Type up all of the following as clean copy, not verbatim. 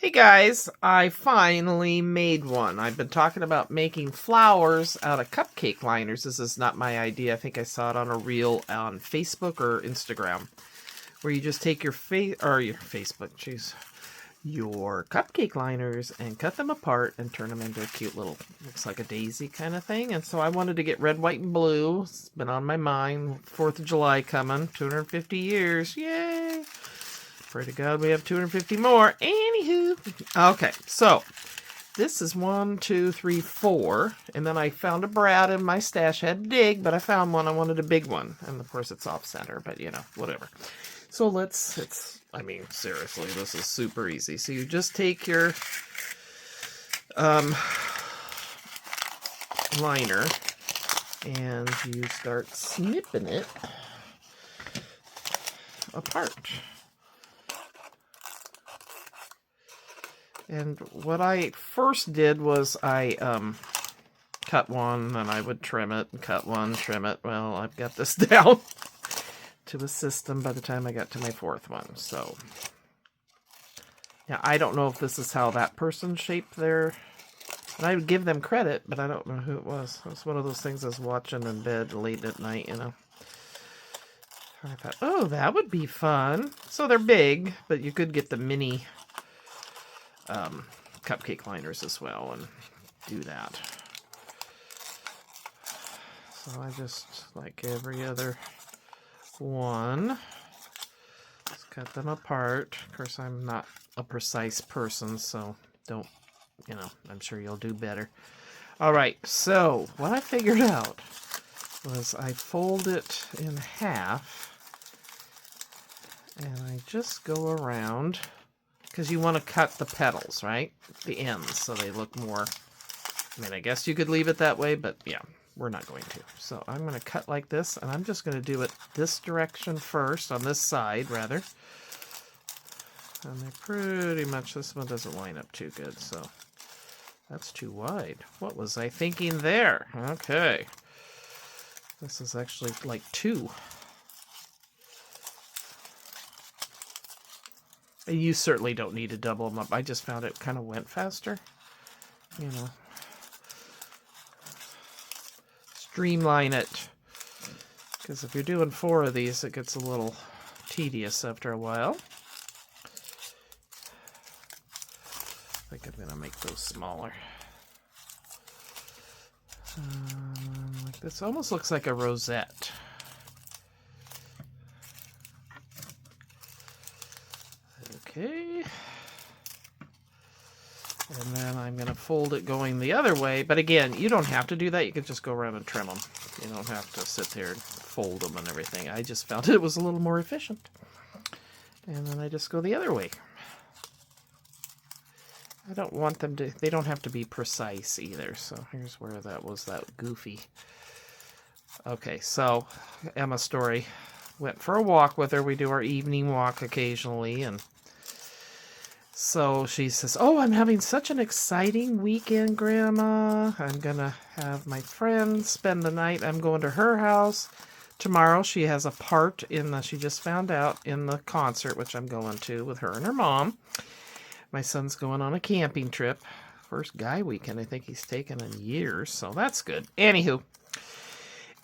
Hey guys, I finally made one. I've been talking about making flowers out of cupcake liners. This is not my idea. I think I saw it on a reel on Facebook or Instagram, where you just take your Facebook, jeez, your cupcake liners and cut them apart and turn them into a cute little, looks like a daisy kind of thing. And so I wanted to get red, white, and blue. It's been on my mind. 4th of July coming, 250 years, yay! Pray to God we have 250 more. Anywho. Okay, so this is 1, 2, 3, 4. And then I found a Brad in my stash. I had to dig, but I found one. I wanted a big one. And of course it's off center, but you know, whatever. So I mean, seriously, this is super easy. So you just take your liner and you start snipping it apart. And what I first did was I cut one and I would trim it and cut one, trim it. Well, I've got this down to a system by the time I got to my 4th one. So, yeah, I don't know if this is how that person shaped their... And I would give them credit, but I don't know who it was. It was one of those things I was watching in bed late at night, you know. I thought, oh, that would be fun. So they're big, but you could get the mini... cupcake liners as well and do that. So I just, like every other one, just cut them apart. Of course, I'm not a precise person, so don't, you know, I'm sure you'll do better. All right, so what I figured out was I fold it in half and I just go around. Because you want to cut the petals, right? The ends, so they look more... I mean, I guess you could leave it that way, but yeah, we're not going to. So I'm going to cut like this, and I'm just going to do it this direction first, on this side, rather. And they pretty much... This one doesn't line up too good, so... That's too wide. What was I thinking there? Okay. This is actually like 2. You certainly don't need to double them up. I just found it kind of went faster. You know. Streamline it. Because if you're doing 4 of these, it gets a little tedious after a while. I think I'm going to make those smaller. Like this. Almost looks like a rosette. Okay, and then I'm going to fold it going the other way, but again, you don't have to do that. You can just go around and trim them. You don't have to sit there and fold them and everything. I just found it was a little more efficient. And then I just go the other way. I don't want them to, they don't have to be precise either, so here's where that was that goofy. Okay, so Emma Story went for a walk with her. We do our evening walk occasionally, and so she says, oh, I'm having such an exciting weekend, Grandma. I'm going to have my friends spend the night. I'm going to her house tomorrow. She has a part in the, she just found out, in the concert, which I'm going to with her and her mom. My son's going on a camping trip. First guy weekend I think he's taken in years, so that's good. Anywho.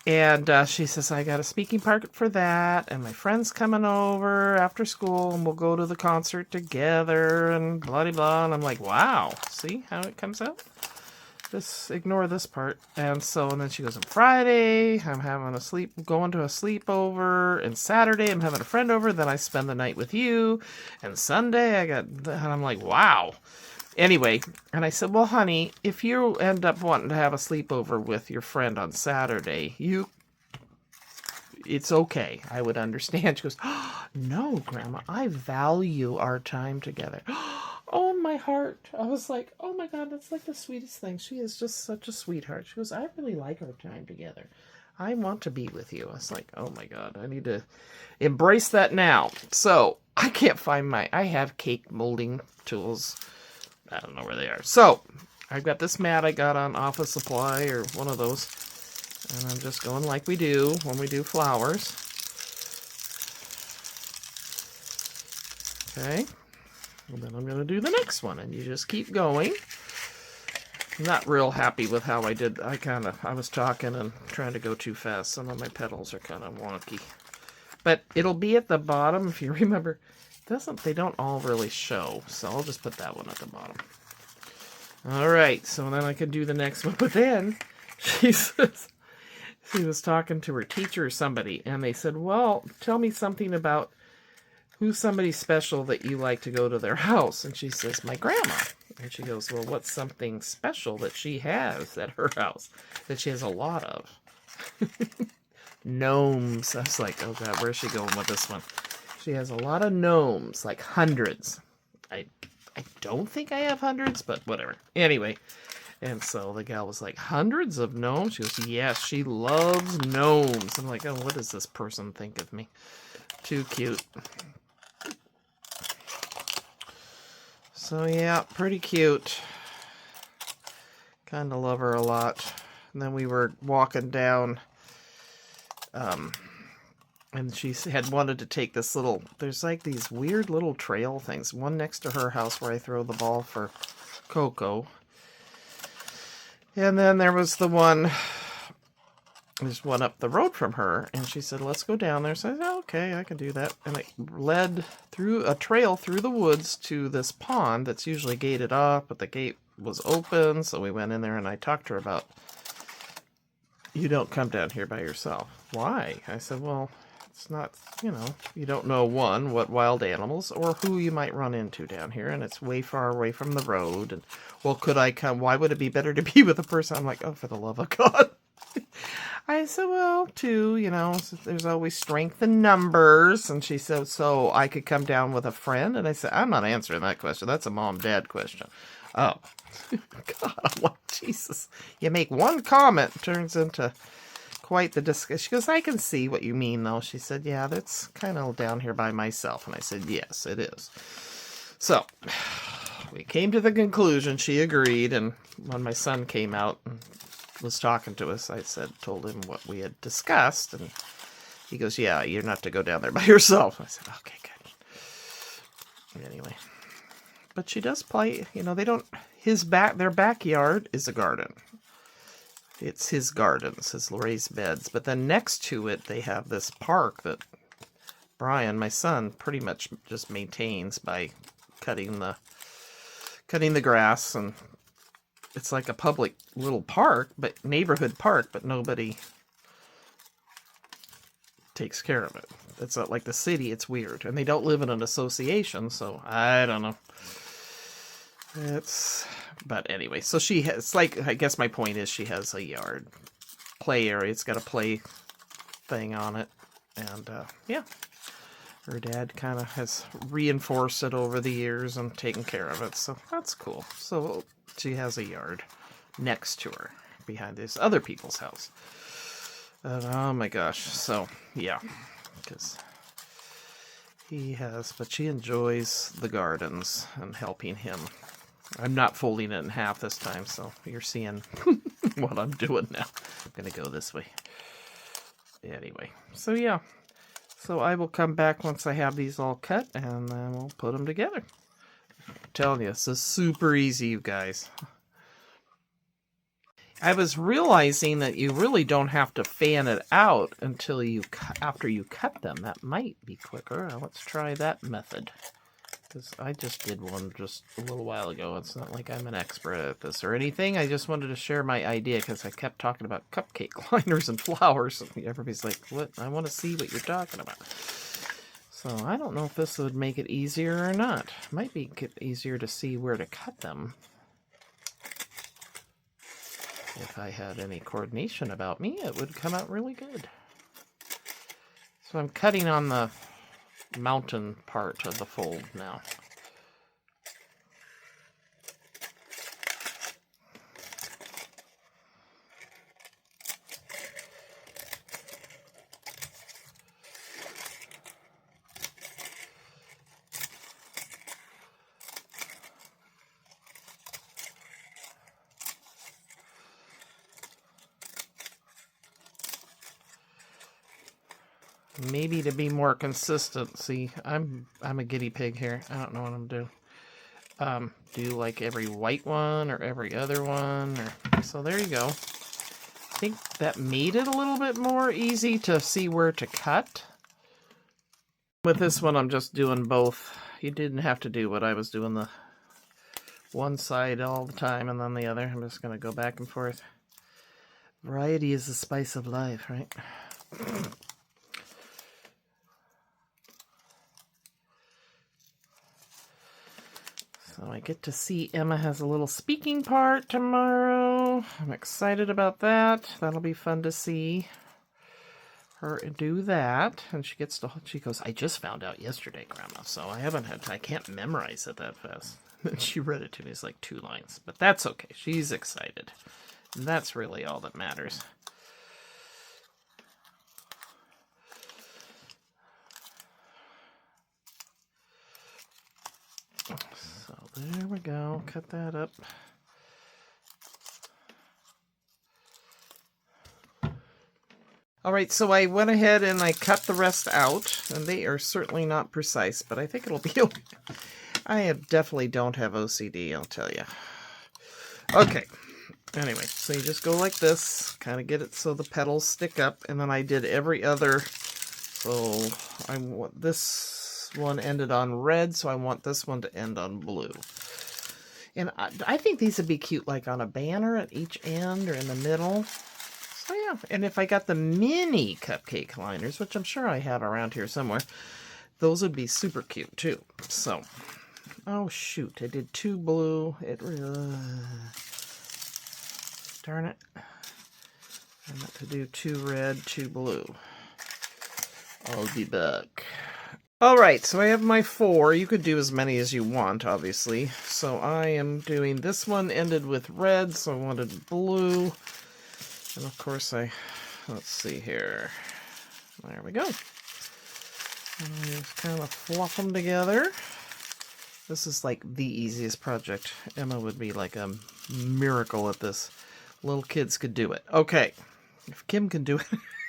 And she says, I got a speaking part for that, and my friend's coming over after school, and we'll go to the concert together, and blah, blah, blah. And I'm like, wow, see how it comes out? Just ignore this part. And so, and then she goes, on Friday, I'm having going to a sleepover, and Saturday, I'm having a friend over, then I spend the night with you, and Sunday, and I'm like, wow. Anyway, and I said, well, honey, if you end up wanting to have a sleepover with your friend on Saturday, it's okay. I would understand. She goes, oh, no, Grandma, I value our time together. Oh, my heart. I was like, oh, my God, that's like the sweetest thing. She is just such a sweetheart. She goes, I really like our time together. I want to be with you. I was like, oh, my God, I need to embrace that now. So I can't find I have cake molding tools. I don't know where they are. So, I've got this mat I got on Office Supply or one of those. And I'm just going like we do when we do flowers. Okay. And then I'm going to do the next one, and you just keep going. I'm not real happy with how I did. I was talking and trying to go too fast. Some of my pedals are kind of wonky. But it'll be at the bottom, if you remember. They don't all really show, so I'll just put that one at the bottom. Alright, so then I can do the next one. But then, she was talking to her teacher or somebody, and they said, well, tell me something about who's somebody special that you like to go to their house. And she says, my grandma. And she goes, well, what's something special that she has at her house that she has a lot of? Gnomes. I was like, oh God, where's she going with this one? She has a lot of gnomes, like hundreds. I don't think I have hundreds, but whatever. Anyway, and so the gal was like, hundreds of gnomes? She goes, yes, she loves gnomes. I'm like, oh, what does this person think of me? Too cute. So yeah, pretty cute. Kind of love her a lot. And then we were walking down, and she had wanted to take this little, there's like these weird little trail things. One next to her house where I throw the ball for Coco. And then there was there's one up the road from her. And she said, let's go down there. So I said, oh, okay, I can do that. And it led through a trail through the woods to this pond that's usually gated off, but the gate was open. So we went in there and I talked to her about, you don't come down here by yourself. Why? I said, well, it's not, you don't know, one, what wild animals or who you might run into down here, and it's way far away from the road. And, well, could I come? Why would it be better to be with a person? I'm like, oh, for the love of God. I said, well, too, there's always strength in numbers. And she said, so I could come down with a friend? And I said, I'm not answering that question. That's a mom-dad question. Oh, God, I'm like, Jesus. You make one comment, turns into quite the discussion. She goes, I can see what you mean, though. She said, yeah, that's kind of down here by myself. And I said, yes, it is. So we came to the conclusion. She agreed. And when my son came out and was talking to us, I told him what we had discussed. And he goes, yeah, you're not to go down there by yourself. I said, okay, good. Anyway. But she does play, their backyard is a garden. It's his gardens, his raised beds. But then next to it, they have this park that Brian, my son, pretty much just maintains by cutting the grass. And it's like a public little park, but neighborhood park, but nobody takes care of it. It's not like the city. It's weird. And they don't live in an association, so I don't know. But anyway, so she has, I guess my point is she has a yard play area. It's got a play thing on it. And, yeah, her dad kind of has reinforced it over the years and taken care of it. So that's cool. So she has a yard next to her behind these other people's house. And, oh my gosh. So, yeah, because but she enjoys the gardens and helping him. I'm not folding it in half this time, so you're seeing what I'm doing now. I'm going to go this way. Anyway, so yeah. So I will come back once I have these all cut, and then we'll put them together. I'm telling you, this is super easy, you guys. I was realizing that you really don't have to fan it out until after you cut them. That might be quicker. Let's try that method. Because I just did one just a little while ago. It's not like I'm an expert at this or anything. I just wanted to share my idea because I kept talking about cupcake liners and flowers. And everybody's like, what? I want to see what you're talking about. So I don't know if this would make it easier or not. It might be easier to see where to cut them. If I had any coordination about me, it would come out really good. So I'm cutting on the mountain part of the fold now. Maybe to be more consistent. See, I'm a guinea pig here. I don't know what I'm doing. do like every white one or every other one. So there you go. I think that made it a little bit more easy to see where to cut. With this one, I'm just doing both. You didn't have to do what I was doing, the one side all the time and then the other. I'm just going to go back and forth. Variety is the spice of life, right? So I get to see Emma has a little speaking part tomorrow. I'm excited about that. That'll be fun to see her do that. And she goes, I just found out yesterday, Grandma, so I can't memorize it that fast. And she read it to me. It's like 2 lines, but that's okay. She's excited. And that's really all that matters. So there we go. Cut that up. All right, so I went ahead and I cut the rest out, and they are certainly not precise, but I think it'll be okay. I definitely don't have OCD, I'll tell you. Okay, anyway, so you just go like this, kind of get it so the petals stick up, and then I did every other. So this one ended on red, so I want this one to end on blue. And I think these would be cute, like on a banner at each end or in the middle. So yeah, and if I got the mini cupcake liners, which I'm sure I have around here somewhere, those would be super cute too. So, oh shoot, I did 2 blue. Darn it. I meant to do 2 red, 2 blue. I'll be back. Alright, so I have my 4. You could do as many as you want, obviously. So I am doing this one ended with red, so I wanted blue. And of course let's see here. There we go. And I just kind of fluff them together. This is like the easiest project. Emma would be like a miracle at this. Little kids could do it. Okay. If Kim can do it,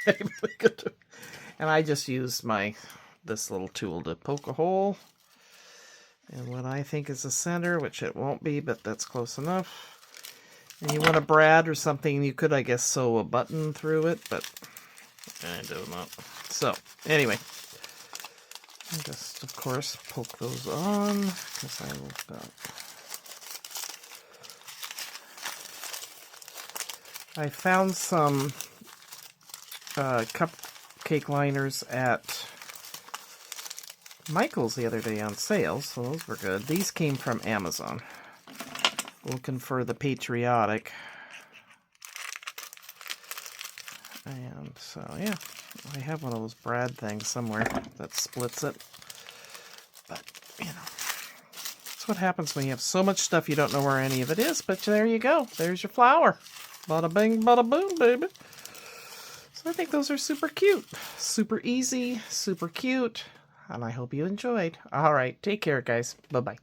anybody could do it. And I just used this little tool to poke a hole. And what I think is the center, which it won't be, but that's close enough. And you want a brad or something, you could, I guess, sew a button through it, but I don't know. So, anyway, just, of course, poke those on, because I will I found some cupcake liners at Michael's the other day on sale, so those were good. These came from Amazon. Looking for the patriotic. And so, yeah, I have one of those brad things somewhere that splits it. But, you know, that's what happens when you have so much stuff you don't know where any of it is. But there you go. There's your flower. Bada bing, bada boom, baby. So I think those are super cute. Super easy, super cute. And I hope you enjoyed. All right, take care, guys. Bye-bye.